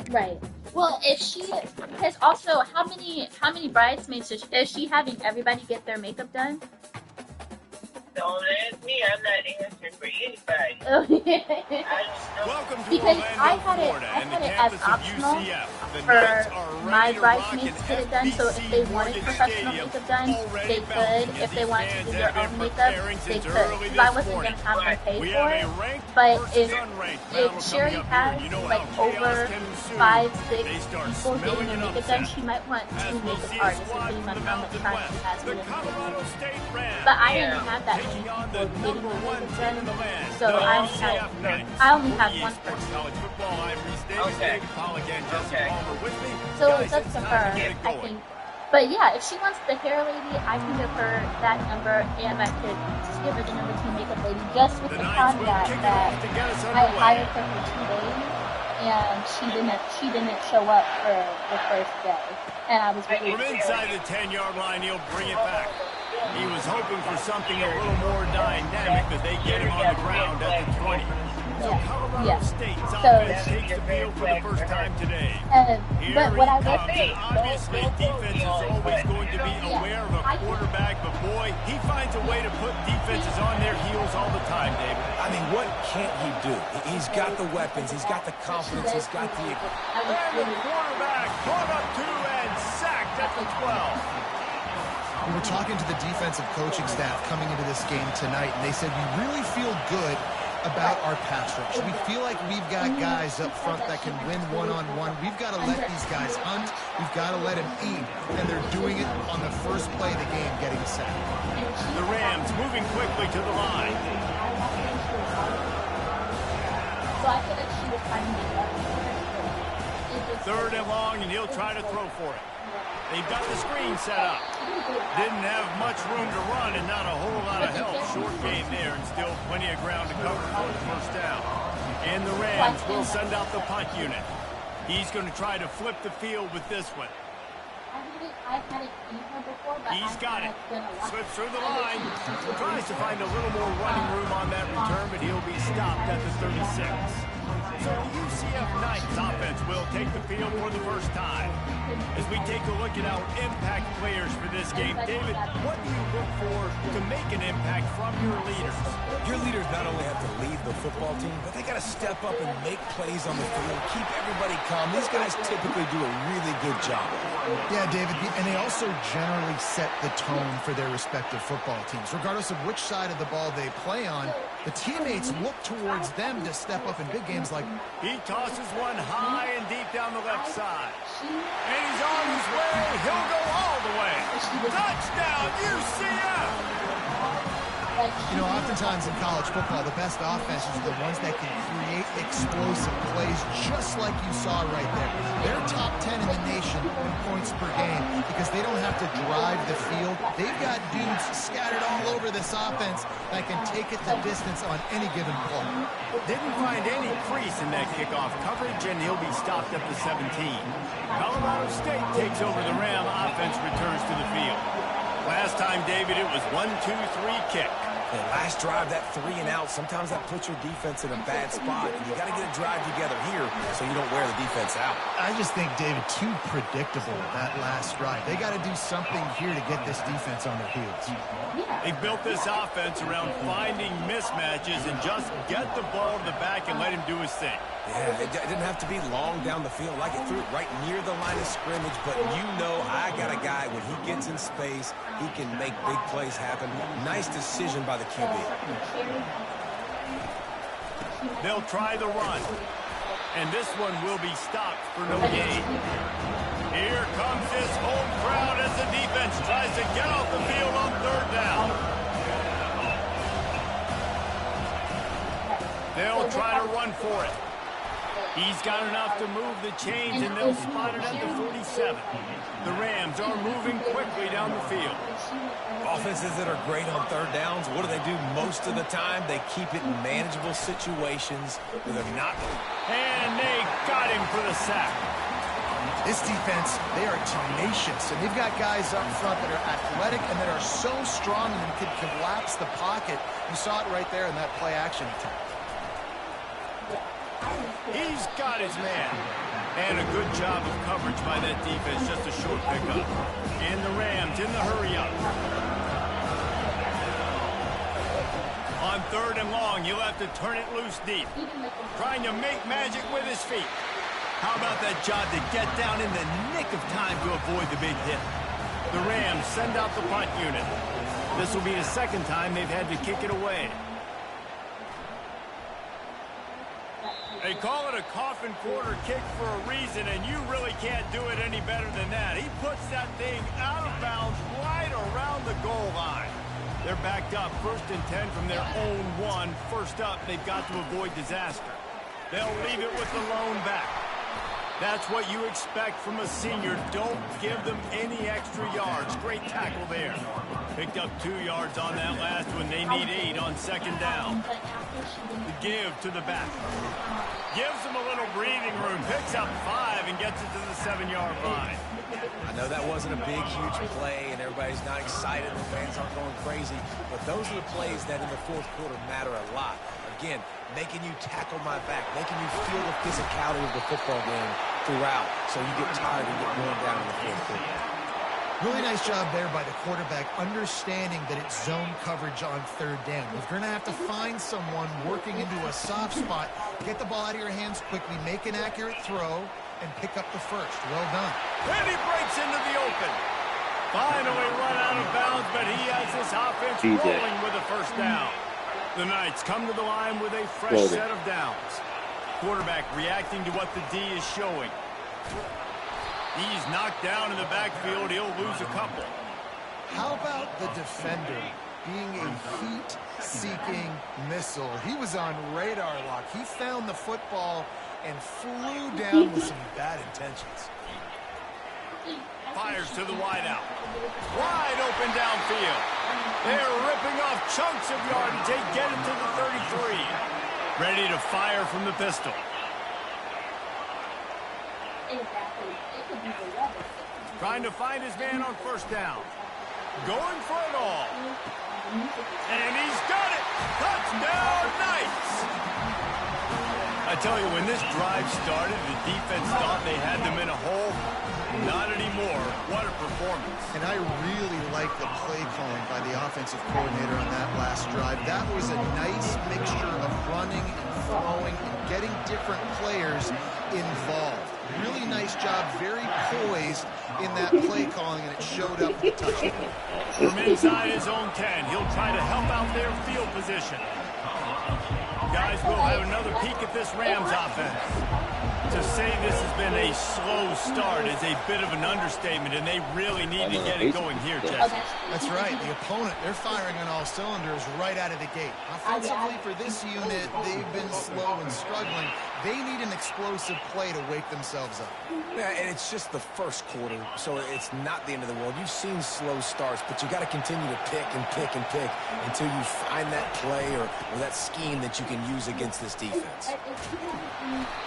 Right. Well, if she, because also, how many bridesmaids is she having everybody get their makeup done? Don't ask me. I'm not answering for anybody. Because I had it as optional for my bridesmaids to get it done. So if they wanted professional makeup done, they could. If they wanted to do their own makeup, they could. Because I wasn't gonna have them pay for it. But if Sherry has like over 5, 6 people getting their makeup done, she might want 2 makeup artists depending on how much time she has for them. But I didn't have that many people getting their makeup done, so I only have one person. Okay. So it's up to her, I think. But yeah, if she wants the hair lady, I can give her that number, and I could just give her the number 2 makeup lady, just with the caveat that I hired her for 2 days, and she didn't show up for the first day, and I was really from inside the 10-yard line. He'll bring it back. He was hoping for something a little more dynamic, but they get him on the ground at the 20. Yeah. State's offense takes the field for the first time today. But what I will say, obviously, defense is always going to be aware of a quarterback, but boy, he finds a way to put defenses on their heels all the time, David. I mean, what can't he do? He's got the weapons, he's got the confidence, he's got the... And the quarterback caught up to and sacked at the 12. We were talking to the defensive coaching staff coming into this game tonight, and they said we really feel good about our pass rush. We feel like we've got guys up front that can win one-on-one. We've got to let these guys hunt. We've got to let them eat, and they're doing it on the first play of the game, getting sacked. The Rams moving quickly to the line. So I feel like she was finding it. 3rd and long, and he'll try to throw for it. They've got the screen set up. Didn't have much room to run and not a whole lot of help. Short gain there and still plenty of ground to cover for the first down. And the Rams will send out the punt unit. He's going to try to flip the field with this one. He's got it. Slips through the line. Tries to find a little more running room on that return, but he'll be stopped at the 36. So the UCF Knights offense will take the field for the first time. As we take a look at our impact players for this game, David, what do you look for to make an impact from your leaders? Your leaders not only have to lead the football team, but they got to step up and make plays on the field, keep everybody calm. These guys typically do a really good job. Yeah, David, and they also generally set the tone for their respective football teams. Regardless of which side of the ball they play on, the teammates look towards them to step up in big games like... He tosses one high and deep down the left side. And he's on his way. He'll go all the way. Touchdown, UCF! You know, oftentimes in college football, the best offenses are the ones that can create explosive plays, just like you saw right there. They're top 10 in the nation in points per game because they don't have to drive the field. They've got dudes scattered all over this offense that can take it the distance on any given play. Didn't find any crease in that kickoff coverage, and he'll be stopped at the 17. Colorado State takes over the Ram. Offense returns to the field. Last time, David, it was 1-2-3 kick. The last drive, that 3 and out, sometimes that puts your defense in a bad spot. And you got to get a drive together here so you don't wear the defense out. I just think, David, too predictable, that last drive. They got to do something here to get this defense on their heels. They built this offense around finding mismatches and just get the ball to the back and let him do his thing. Yeah, it didn't have to be long down the field. Like it threw it right near the line of scrimmage, but you know I got a guy, when he gets in space, he can make big plays happen. Nice decision by the QB. They'll try the run, and this one will be stopped for no gain. Here comes his home crowd as the defense tries to get off the field on 3rd down. They'll try to run for it. He's got enough to move the chains, and they'll spot it at the 47. The Rams are moving quickly down the field. Offenses that are great on 3rd downs, what do they do most of the time? They keep it in manageable situations where they're not. And they got him for the sack. This defense, they are tenacious, and they've got guys up front that are athletic and that are so strong and can collapse the pocket. You saw it right there in that play-action attempt. He's got his man. And a good job of coverage by that defense, just a short pickup. And the Rams in the hurry-up. On 3rd and long, you'll have to turn it loose deep. Trying to make magic with his feet. How about that job to get down in the nick of time to avoid the big hit? The Rams send out the punt unit. This will be the 2nd time they've had to kick it away. They call it a coffin quarter kick for a reason, and you really can't do it any better than that. He puts that thing out of bounds right around the goal line. They're backed up 1st and 10 from their own 1. First up, they've got to avoid disaster. They'll leave it with the lone back. That's what you expect from a senior. Don't give them any extra yards. Great tackle there. Picked up 2 yards on that last one. They need 8 on 2nd down. The give to the back. Gives them a little breathing room. Picks up 5 and gets it to the 7-yard line. I know that wasn't a big, huge play, and everybody's not excited. The fans aren't going crazy. But those are the plays that in the 4th quarter matter a lot. Again, making you tackle my back, making you feel the physicality of the football game throughout, so you get tired and get worn down in the 4th quarter. Really nice job there by the quarterback, understanding that it's zone coverage on 3rd down. If you're going to have to find someone working into a soft spot, get the ball out of your hands quickly, make an accurate throw, and pick up the 1st. Well done. And he breaks into the open. Finally run out of bounds, but he has this offense rolling with a 1st down. The Knights come to the line with a fresh set of downs. Quarterback reacting to what the D is showing. He's knocked down in the backfield. He'll lose a couple. How about the defender being a heat-seeking missile? He was on radar lock. He found the football and flew down with some bad intentions. Fires to the wideout. Wide open downfield. They're ripping off chunks of yardage. They get it to the 33. Ready to fire from the pistol. Trying to find his man on 1st down. Going for it all. And he's got it. Touchdown, Knights. I tell you, when this drive started, the defense thought they had them in a hole. Not anymore. What a performance. And I really like the play calling by the offensive coordinator on that last drive. That was a nice mixture of running and throwing and getting different players involved. Really nice job, very poised in that play calling, and it showed up with the touchdown. From inside his own 10, he'll try to help out their field position. Guys, we'll have another peek at this Rams offense. To say this has been a slow start is a bit of an understatement, and they really need to get it going here, Jesse. That's right. The opponent, they're firing on all cylinders right out of the gate. Offensively, for this unit, they've been slow and struggling. They need an explosive play to wake themselves up. Yeah, and it's just the 1st quarter, so it's not the end of the world. You've seen slow starts, but you got to continue to pick and pick and pick until you find that play or that scheme that you can use against this defense.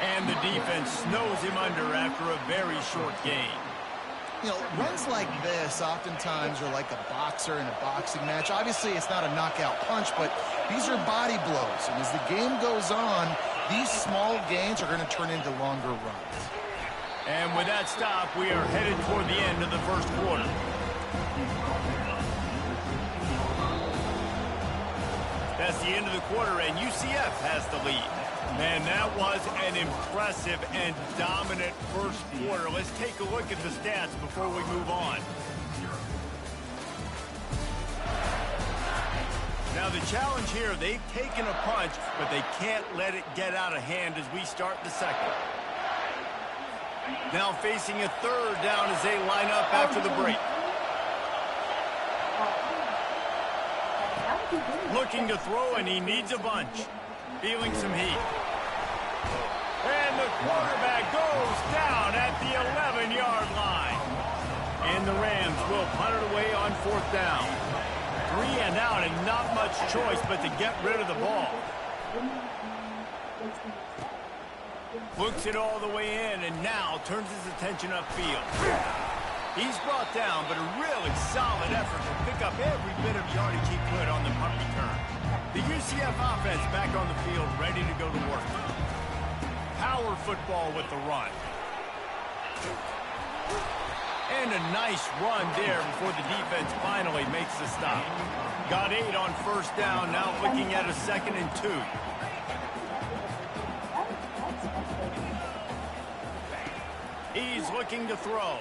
And the defense snows him under after a very short game. You know, runs like this oftentimes are like a boxer in a boxing match. Obviously, it's not a knockout punch, but these are body blows. And as the game goes on, these small gains are going to turn into longer runs. And with that stop, we are headed toward the end of the 1st quarter. That's the end of the quarter, and UCF has the lead. Man, that was an impressive and dominant 1st quarter. Let's take a look at the stats before we move on. Now, the challenge here, they've taken a punch, but they can't let it get out of hand as we start the 2nd. Now facing a 3rd down as they line up after the break. Looking to throw, and he needs a bunch. Feeling some heat. And the quarterback goes down at the 11-yard line. And the Rams will punt it away on 4th down. 3 and out, and not much choice but to get rid of the ball. Looks it all the way in, and now turns his attention upfield. He's brought down, but a really solid effort to pick up every bit of yardage he could on the punt return. The UCF offense back on the field, ready to go to work. cover football with the run. And a nice run there before the defense finally makes the stop. Got 8 on first down, now looking at a 2nd and 2. He's looking to throw.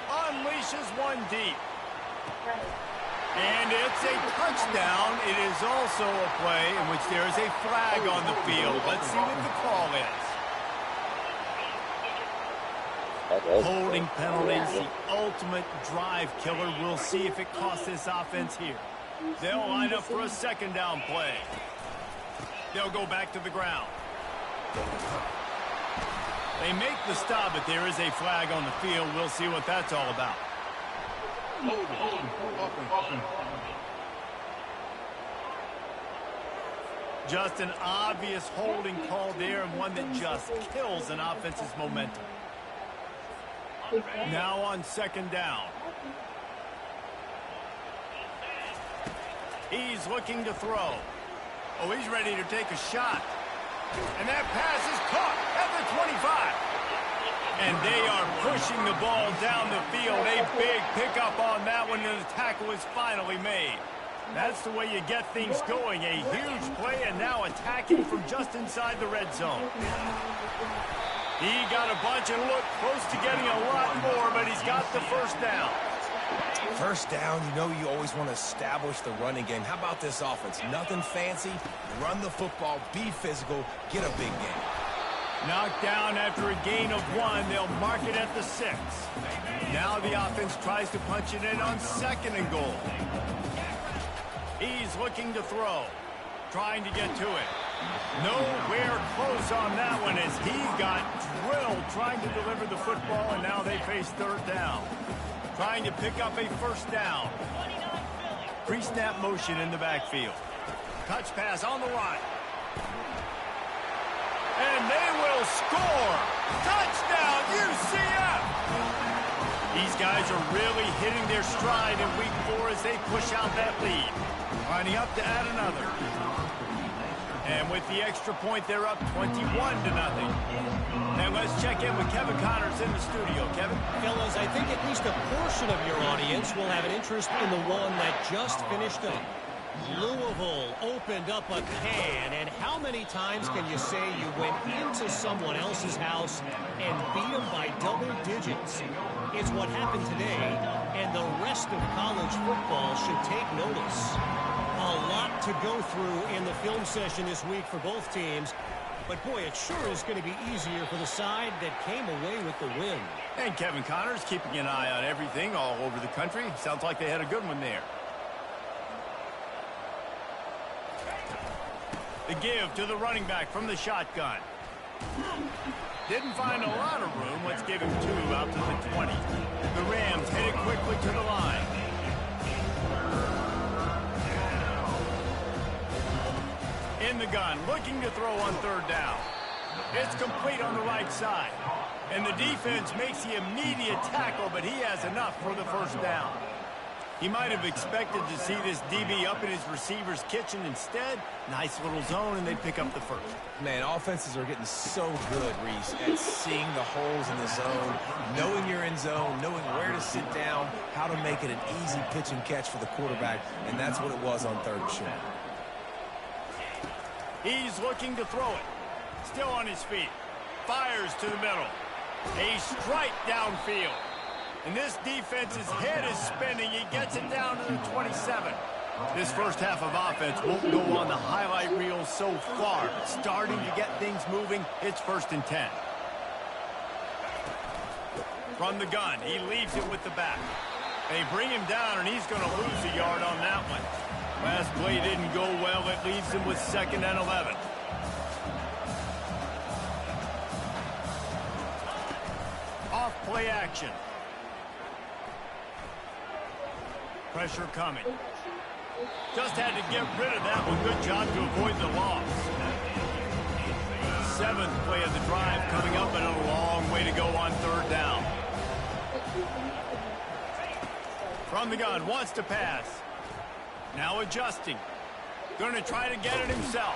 Unleashes one deep. And it's a touchdown. It is also a play in which there is a flag on the field. Let's see what the call is. Holding penalties, the ultimate drive killer. We'll see if it costs this offense here. They'll line up for a 2nd down play. They'll go back to the ground. They make the stop, but there is a flag on the field. We'll see what that's all about. Just an obvious holding call there, and one that just kills an offense's momentum. Now on 2nd down. He's looking to throw. Oh, he's ready to take a shot. And that pass is caught at the 25. And they are pushing the ball down the field. A big pickup on that one, and the tackle is finally made. That's the way you get things going. A huge play, and now attacking from just inside the red zone. He got a bunch and looked close to getting a lot more, but he's got the 1st down. First down, you know you always want to establish the running game. How about this offense? Nothing fancy. Run the football, be physical, get a big game. Knocked down after a gain of 1. They'll mark it at the 6. Now the offense tries to punch it in on 2nd and goal. He's looking to throw, trying to get to it. Nowhere close on that one as he got drilled trying to deliver the football, and now they face 3rd down. Trying to pick up a 1st down. Pre-snap motion in the backfield. Touch pass on the line. And they will score. Touchdown, UCF! These guys are really hitting their stride in week 4 as they push out that lead. Lining up to add another. And with the extra point, they're up 21-0. And let's check in with Kevin Connors in the studio. Kevin? Fellas, I think at least a portion of your audience will have an interest in the one that just finished up. Louisville opened up a can, and how many times can you say you went into someone else's house and beat them by double digits? It's what happened today, and the rest of college football should take notice. A lot to go through in the film session this week for both teams, but boy, it sure is going to be easier for the side that came away with the win. And Kevin Connors keeping an eye on everything all over the country. Sounds like they had a good one there. The give to the running back from the shotgun. Didn't find a lot of room. Let's give him 2 out to the 20. The Rams headed quickly to the line. In the gun, looking to throw on 3rd down. It's complete on the right side. And the defense makes the immediate tackle, but he has enough for the 1st down. He might have expected to see this DB up in his receiver's kitchen. Instead, nice little zone, and they pick up the 1st. Man, offenses are getting so good, Reese, at seeing the holes in the zone, knowing you're in zone, knowing where to sit down, how to make it an easy pitch and catch for the quarterback, and that's what it was on 3rd and short. He's looking to throw it. Still on his feet. Fires to the middle. A strike downfield. And this defense's head is spinning. He gets it down to the 27. This first half of offense won't go on the highlight reel so far. Starting to get things moving. It's 1st and 10. From the gun, he leaves it with the back. They bring him down, and he's going to lose a yard on that one. Last play didn't go well. It leaves him with 2nd and 11. Off play action. Pressure coming. Just had to get rid of that one. Good job to avoid the loss. 7th play of the drive coming up, and a long way to go on 3rd down. From the gun, wants to pass. Now adjusting. Going to try to get it himself.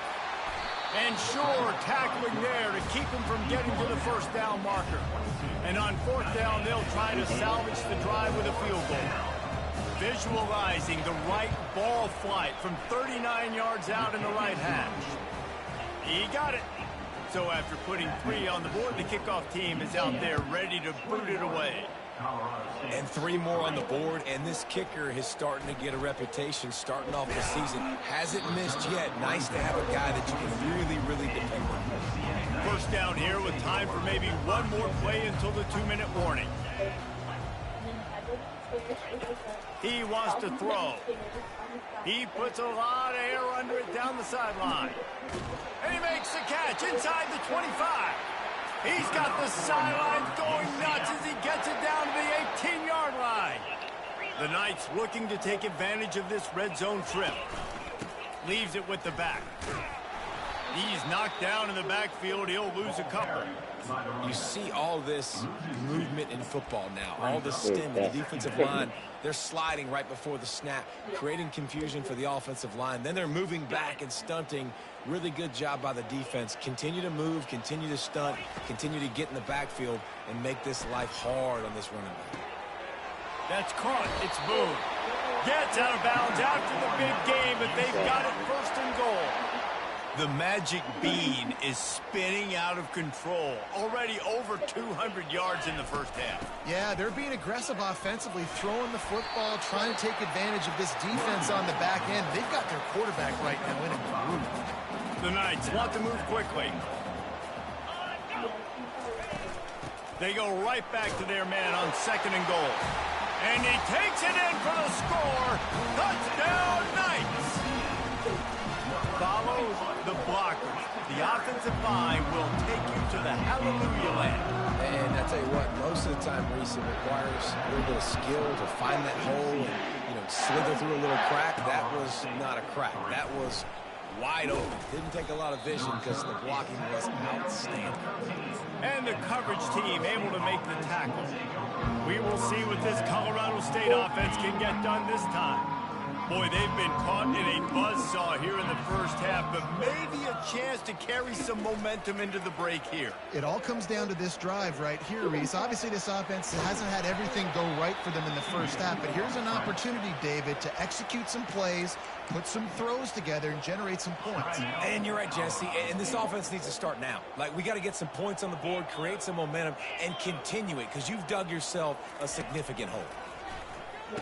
And sure, tackling there to keep him from getting to the first down marker. And on fourth down, they'll try to salvage the drive with a field goal. Visualizing the right ball flight from 39 yards out in the right hash. He got it. So after putting 3 on the board, the kickoff team is out there ready to boot it away. And 3 more on the board, and this kicker is starting to get a reputation starting off the season. Hasn't missed yet. Nice to have a guy that you can really depend on. First down here with time for maybe one more play until the 2-minute warning. He wants to throw. He puts a lot of air under it down the sideline. And he makes the catch inside the 25. He's got the sidelines going nuts as he gets it down to the 18-yard line. The Knights looking to take advantage of this red zone trip. Leaves it with the back. He's knocked down in the backfield. He'll lose a couple. You see all this movement in football now. All the stem in the defensive line. They're sliding right before the snap, creating confusion for the offensive line. Then they're moving back and stunting. Really good job by the defense. Continue to move, continue to stunt, continue to get in the backfield, and make this life hard on this running back. That's caught. It's Boone. Gets out of bounds after the big game, but they've got it first and goal. The magic bean is spinning out of control. Already over 200 yards in the first half. Yeah, they're being aggressive offensively, throwing the football, trying to take advantage of this defense on the back end. They've got their quarterback right now in a groove. The Knights want to move quickly. They go right back to their man on second and goal. And he takes it in for the score. Touchdown, Knights! Follow the blockers. The offensive line will take you to the hallelujah land. And I tell you what, most of the time, Reese, it requires a little bit of skill to find that hole and, slither through a little crack. That was not a crack. That was wide open. Didn't take a lot of vision because the blocking was outstanding. And the coverage team able to make the tackle. We will see what this Colorado State offense can get done this time. Boy, they've been caught in a buzzsaw here in the first half, but maybe a chance to carry some momentum into the break here. It all comes down to this drive right here, Reese. Obviously, this offense hasn't had everything go right for them in the first half, but here's an opportunity, David, to execute some plays, put some throws together, and generate some points. And you're right, Jesse, and this offense needs to start now. Like, we got to get some points on the board, create some momentum, and continue it, because you've dug yourself a significant hole.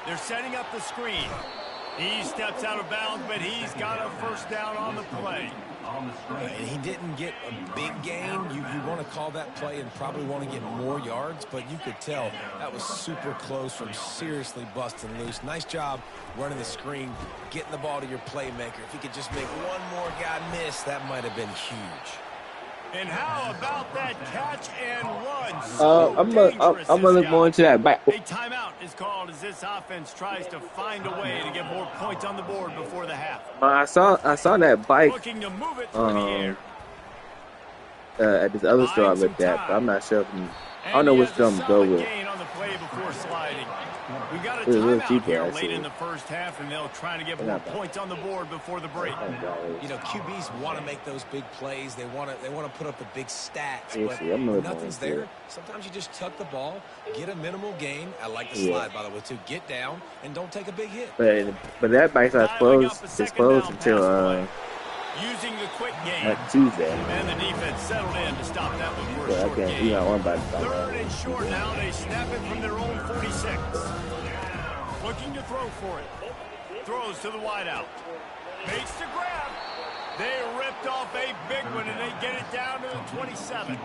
They're setting up the screen. He steps out of bounds, but he's got a first down on the play. And he didn't get a big gain. You want to call that play and probably want to get more yards, but you could tell that was super close from seriously busting loose. Nice job running the screen, getting the ball to your playmaker. If he could just make one more guy miss, that might have been huge. And how about that catch and run? I'm gonna look more into that. A timeout is called as this offense tries to find a way to get more points on the board before the half. I saw that bike Looking to move it through the air. at this other store I looked at, but I'm not sure. I don't know which drum to go with. On the play before sliding. We've got a It was a little timeout cheaper, here actually. late in the first half, and they'll try to get more points on the board before the break. QBs want to make those big plays. They want to put up the big stats, Yeah, but see, I'm looking nothing's at it. there. Sometimes you just tuck the ball, get a minimal gain. I like the slide, by the way, too. Get down and don't take a big hit. But that bike's not closed. It's closed until Using the quick game. Tuesday. And the defense settled in to stop that one for a So I short can't. game. You know, one bike. Third and short now. They snap it from their own 46. Looking to throw for it. Throws to the wideout. Makes the grab. They ripped off a big one, and they get it down to the 27.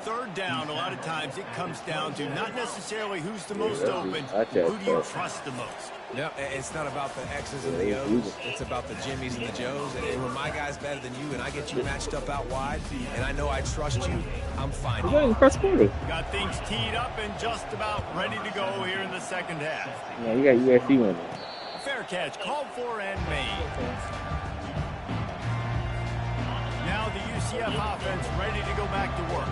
Third down, a lot of times it comes down to not necessarily who's the most open, who do you trust the most? No, it's not about the X's and the O's. It's about the Jimmies and the Joes. And when my guy's better than you and I get you matched up out wide and I know I trust you, I'm fine. We're going first quarter. Got things teed up and just about ready to go here in the second half. Yeah, you got USC winning. Fair catch, called for and made. Now the UCF offense ready to go back to work.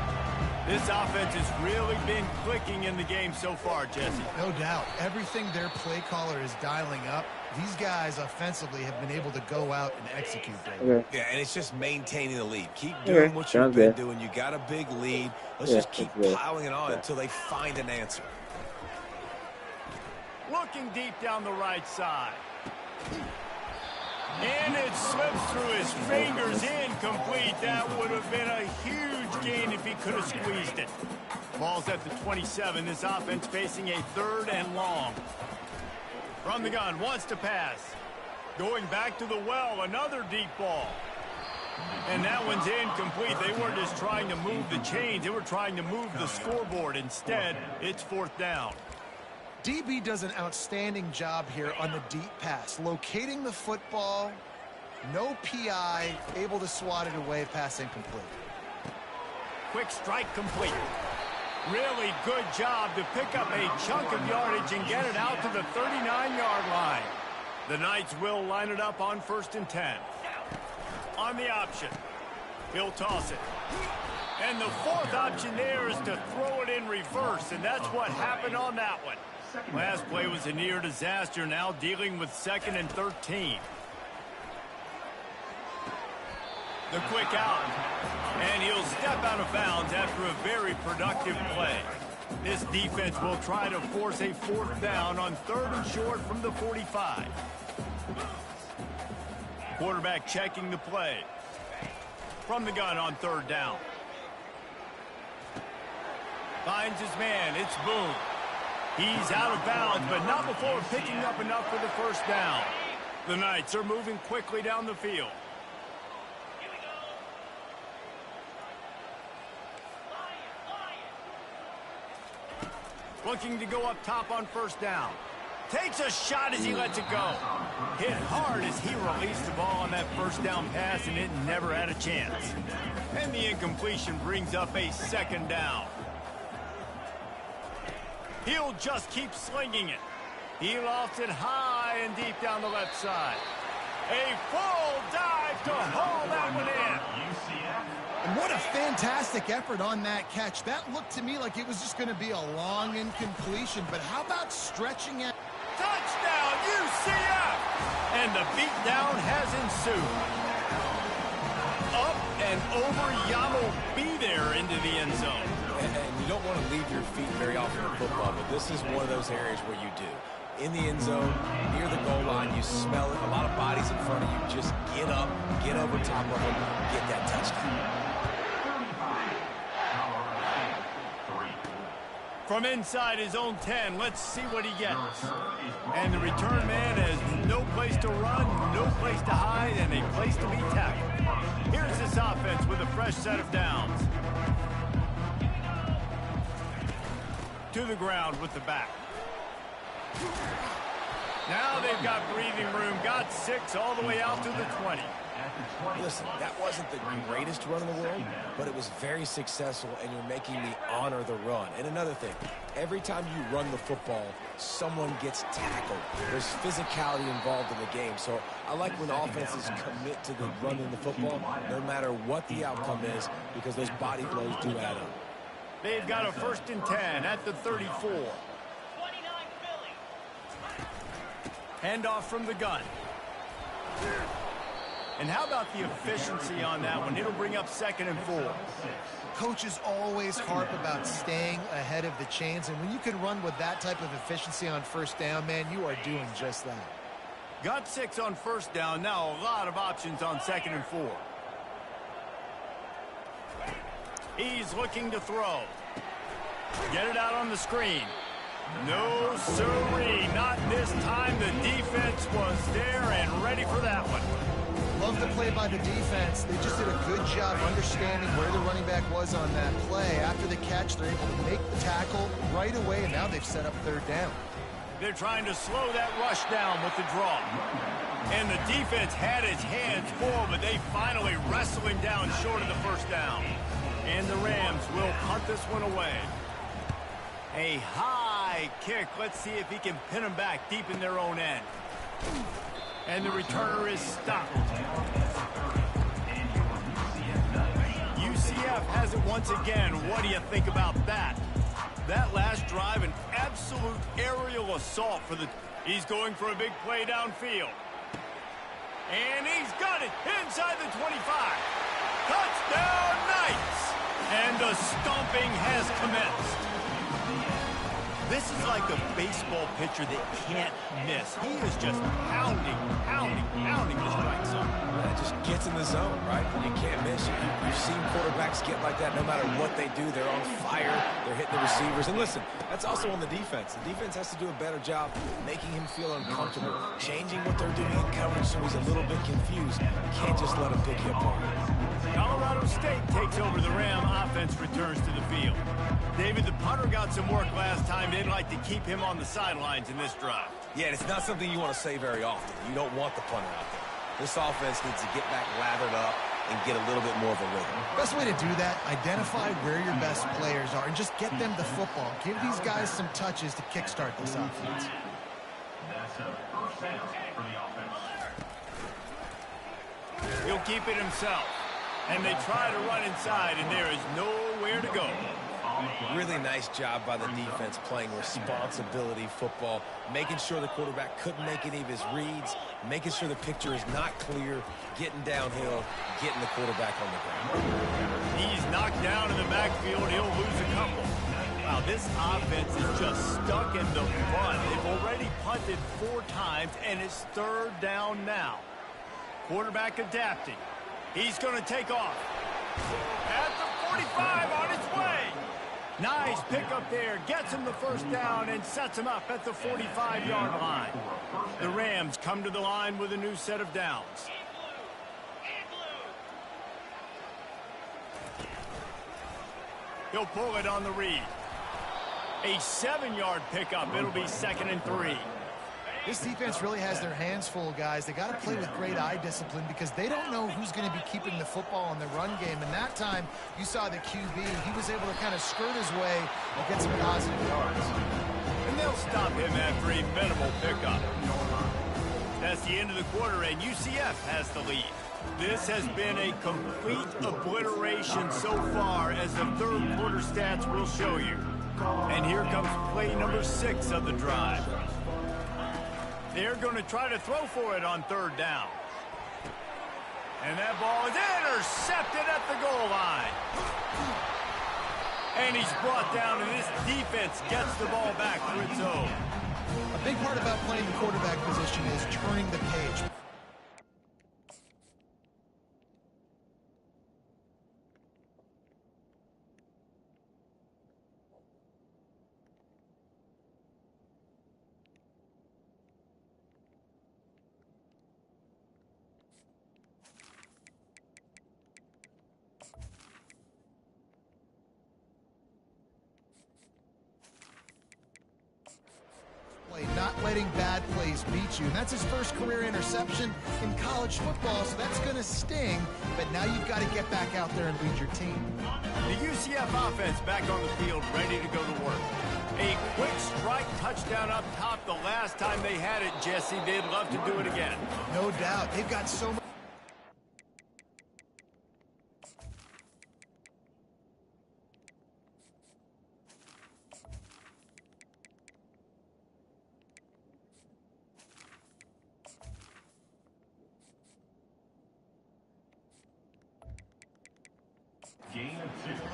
This offense has really been clicking in the game so far, Jesse. No doubt. Everything their play caller is dialing up, these guys offensively have been able to go out and execute that. Okay. Yeah, and it's just maintaining the lead. Keep doing what you've been doing. You got a big lead. Let's just keep piling it on until they find an answer. Looking deep down the right side. And it slips through his fingers, incomplete. That would have been a huge gain if he could have squeezed it. Ball's at the 27. This offense facing a 3rd and long. From the gun, wants to pass. Going back to the well, another deep ball. And that one's incomplete. They weren't just trying to move the chains. They were trying to move the scoreboard. Instead, it's 4th down. DB does an outstanding job here on the deep pass, locating the football, no PI, able to swat it away, pass incomplete. Quick strike complete. Really good job to pick up a chunk of yardage and get it out to the 39-yard line. The Knights will line it up on 1st and 10. On the option, he'll toss it. And the 4th option there is to throw it in reverse, and that's what happened on that one. Last play was a near disaster, now dealing with 2nd and 13. The quick out, and he'll step out of bounds after a very productive play. This defense will try to force a 4th down on 3rd and short from the 45. Quarterback checking the play. From the gun on 3rd down. Finds his man, it's Boone. He's out of bounds, but not before picking up enough for the 1st down. The Knights are moving quickly down the field. Looking to go up top on 1st down. Takes a shot as he lets it go. Hit hard as he released the ball on that 1st down pass, and it never had a chance. And the incompletion brings up a 2nd down. He'll just keep slinging it. He lofts it high and deep down the left side. A full dive to haul that one in. And what a fantastic effort on that catch. That looked to me like it was just going to be a long incompletion, but how about stretching it? Touchdown, UCF! And the beatdown has ensued. Up and over, Yamo be there into the end zone. And you don't want to leave your feet very often in football, but this is one of those areas where you do. In the end zone, near the goal line, you smell it. A lot of bodies in front of you. Just get up, get over top of them, get that touchdown. From inside his own 10, let's see what he gets. And the return man has no place to run, no place to hide, and a place to be tackled. Here's this offense with a fresh set of downs. To the ground with the back. Now they've got breathing room, got 6 all the way out to the 20. Listen, that wasn't the greatest run in the world, but it was very successful, and you're making me honor the run. And another thing, every time you run the football, someone gets tackled. There's physicality involved in the game, so I like when offenses commit to the running the football, no matter what the outcome is, because those body blows do add up. They've got a 1st and 10 at the 34. Handoff from the gun. And how about the efficiency on that one? It'll bring up 2nd and 4. Coaches always harp about staying ahead of the chains, and when you can run with that type of efficiency on 1st down, man, you are doing just that. Got 6 on 1st down. Now a lot of options on 2nd and 4. He's looking to throw. Get it out on the screen. No, sirree. Not this time. The defense was there and ready for that one. Love the play by the defense. They just did a good job understanding where the running back was on that play. After the catch, they're able to make the tackle right away, and now they've set up 3rd down. They're trying to slow that rush down with the draw. And the defense had its hands full, but they finally wrestle him down short of the 1st down. And the Rams will punt this one away. A high kick. Let's see if he can pin them back deep in their own end. And the returner is stopped. UCF UCF has it once again. What do you think about that? That last drive, an absolute aerial assault for the... He's going for a big play downfield. And he's got it inside the 25. Touchdown, Knights! And the stomping has commenced. This is like a baseball pitcher that can't miss. He is just pounding the strike zone. It just gets in the zone, right? You can't miss. You've seen quarterbacks get like that no matter what they do. They're on fire. They're hitting the receivers. And listen, that's also on the defense. The defense has to do a better job making him feel uncomfortable, changing what they're doing in coverage so he's a little bit confused. You can't just let him pick you apart. Colorado State takes over the Ram. Offense returns to the field. David, the punter got some work last time. They'd like to keep him on the sidelines in this drive. Yeah, it's not something you want to say very often. You don't want the punter out there. This offense needs to get back lathered up and get a little bit more of a rhythm. Best way to do that, identify where your best players are and just get them the football. Give these guys some touches to kickstart this offense. That's a first down for the offense. He'll keep it himself. And they try to run inside, and there is nowhere to go. Really nice job by the defense playing responsibility football, making sure the quarterback couldn't make any of his reads, making sure the picture is not clear, getting downhill, getting the quarterback on the ground. He's knocked down in the backfield. He'll lose a couple. Wow, this offense is just stuck in the run. They've already punted 4 times, and it's 3rd down now. Quarterback adapting. He's going to take off. At the 45 on his way. Nice pickup there. Gets him the first down and sets him up at the 45-yard line. The Rams come to the line with a new set of downs. He'll pull it on the read. A 7-yard pickup. It'll be 2nd and 3. This defense really has their hands full, guys. They got to play with great eye discipline because they don't know who's going to be keeping the football in the run game. And that time, you saw the QB. He was able to kind of skirt his way and get some positive yards. And they'll stop him after a minimal pickup. That's the end of the quarter, and UCF has the lead. This has been a complete obliteration so far, as the 3rd quarter stats will show you. And here comes play number 6 of the drive. They're going to try to throw for it on 3rd down. And that ball is intercepted at the goal line. And he's brought down, and this defense gets the ball back for its own. A big part about playing the quarterback position is turning the page. Not letting bad plays beat you. And that's his first career interception in college football, so that's going to sting. But now you've got to get back out there and lead your team. The UCF offense back on the field, ready to go to work. A quick strike touchdown up top the last time they had it, Jesse. They'd love to do it again. No doubt. They've got so much.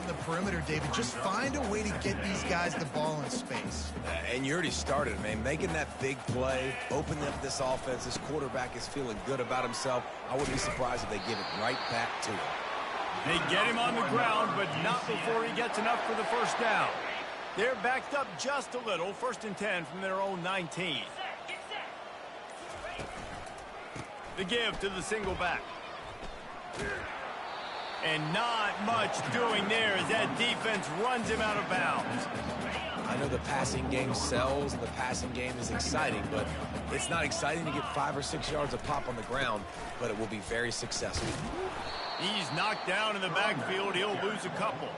On the perimeter, David, just find a way to get these guys the ball in space. And you already started, man. Making that big play, opening up this offense. This quarterback is feeling good about himself. I wouldn't be surprised if they give it right back to him. They get him on the ground, but not before he gets enough for the first down. They're backed up just a little. 1st and 10 from their own 19. The give to the single back. And not much doing there as that defense runs him out of bounds. I know the passing game sells, the passing game is exciting, but it's not exciting to get 5 or 6 yards of pop on the ground, but it will be very successful. He's knocked down in the backfield. He'll lose a couple.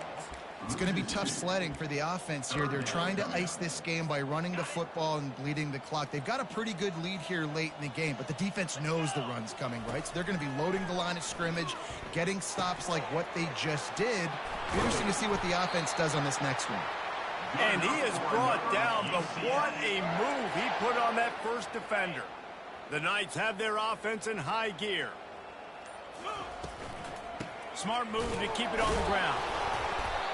It's going to be tough sledding for the offense here. They're trying to ice this game by running the football and bleeding the clock. They've got a pretty good lead here late in the game, but the defense knows the run's coming, right? So they're going to be loading the line of scrimmage, getting stops like what they just did. Interesting to see what the offense does on this next one. And he is brought down, but what a move he put on that first defender. The Knights have their offense in high gear. Smart move to keep it on the ground.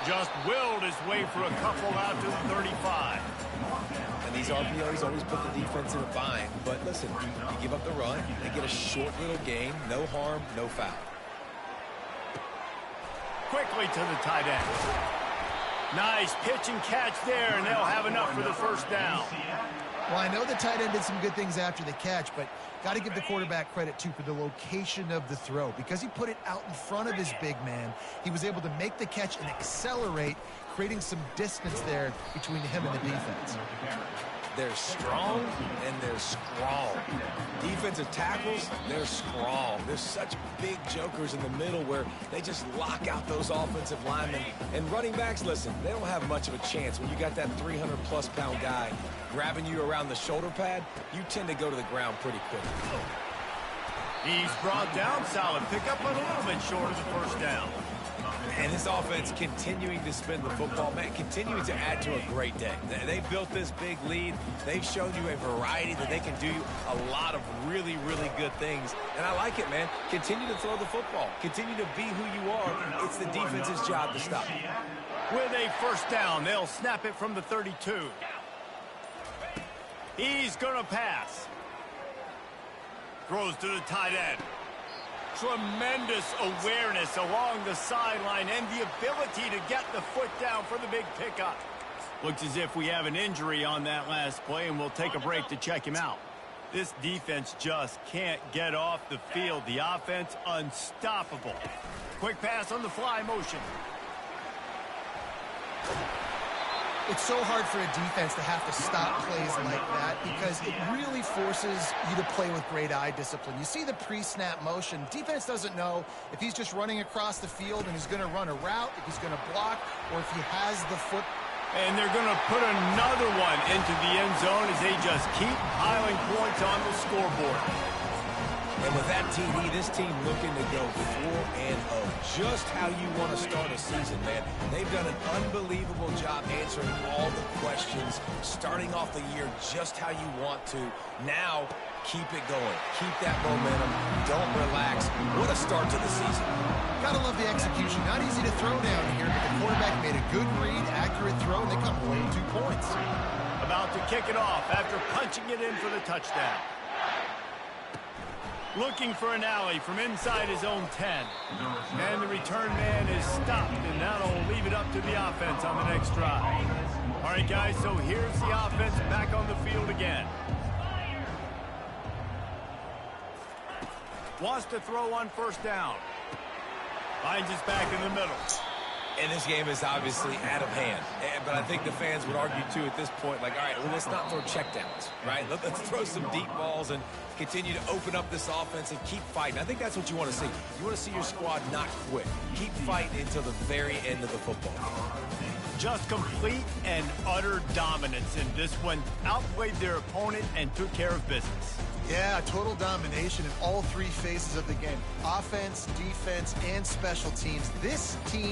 Just willed his way for a couple out to the 35. And these RPOs always put the defense in a bind. But listen, you give up the run, they get a short little gain, no harm, no foul. Quickly to the tight end. Nice pitch and catch there, and they'll have enough for the first down. Well, I know the tight end did some good things after the catch, but got to give the quarterback credit, too, for the location of the throw. Because he put it out in front of his big man, he was able to make the catch and accelerate, creating some distance there between him and the defense. They're strong and they're strong. Defensive tackles, they're strong. There's such big jokers in the middle where they just lock out those offensive linemen. And running backs, listen, they don't have much of a chance. When you got that 300-plus pound guy grabbing you around the shoulder pad, you tend to go to the ground pretty quick. He's brought down. Solid pickup, but a little bit short of the first down. And this offense continuing to spin the football, man, continuing to add to a great day. They built this big lead. They've shown you a variety that they can do a lot of really, really good things. And I like it, man. Continue to throw the football. Continue to be who you are. It's the defense's job to stop you. With a first down, they'll snap it from the 32. He's going to pass. Throws to the tight end. Tremendous awareness along the sideline and the ability to get the foot down for the big pickup. Looks as if we have an injury on that last play, and we'll take a break to check him out. This defense just can't get off the field. The offense unstoppable. Quick pass on the fly motion. It's so hard for a defense to have to stop plays like that because it really forces you to play with great eye discipline. You see the pre-snap motion. Defense doesn't know if he's just running across the field and he's going to run a route, if he's going to block, or if he has the foot. And they're going to put another one into the end zone as they just keep piling points on the scoreboard. And with that TD, this team looking to go 4-0. Just how you want to start a season, man. They've done an unbelievable job answering all the questions, starting off the year just how you want to. Now, keep it going. Keep that momentum. Don't relax. What a start to the season. Gotta love the execution. Not easy to throw down here, but the quarterback made a good read, accurate throw, and they come away with 2 points. About to kick it off after punching it in for the touchdown. Looking for an alley from inside his own 10. And the return man is stopped, and that'll leave it up to the offense on the next drive. All right, guys, so here's the offense back on the field again. Wants to throw on first down. Finds us back in the middle. And this game is obviously out of hand. But I think the fans would argue, too, at this point, like, all right, well, let's not throw checkdowns, right? Let's throw some deep balls and continue to open up this offense and keep fighting. I think that's what you want to see. You want to see your squad not quit. Keep fighting until the very end of the football. Just complete and utter dominance in this one. Outplayed their opponent and took care of business. Yeah, total domination in all 3 phases of the game. Offense, defense, and special teams. This team